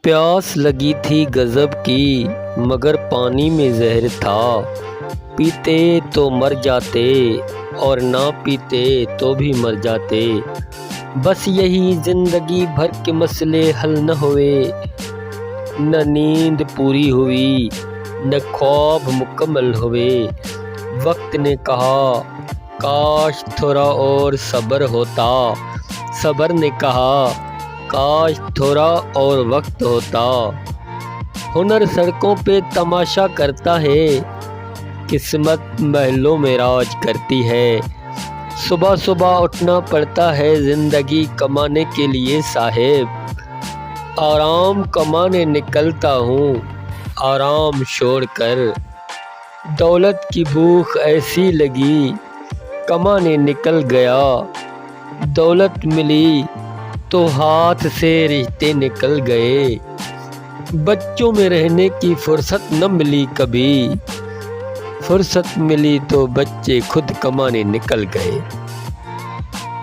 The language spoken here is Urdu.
پیاس لگی تھی غضب کی مگر پانی میں زہر تھا، پیتے تو مر جاتے اور نہ پیتے تو بھی مر جاتے، بس یہی زندگی بھر کے مسئلے حل نہ ہوئے، نہ نیند پوری ہوئی نہ خواب مکمل ہوئے۔ وقت نے کہا کاش تھوڑا اور صبر ہوتا، صبر نے کہا کاش تھوڑا اور وقت ہوتا۔ ہنر سڑکوں پہ تماشا کرتا ہے، قسمت محلوں میں راج کرتی ہے، صبح صبح اٹھنا پڑتا ہے زندگی کمانے کے لیے صاحب، آرام کمانے نکلتا ہوں آرام چھوڑ کر، دولت کی بھوک ایسی لگی کمانے نکل گیا، دولت ملی تو ہاتھ سے رشتے نکل گئے، بچوں میں رہنے کی فرصت نہ ملی کبھی، فرصت ملی تو بچے خود کمانے نکل گئے۔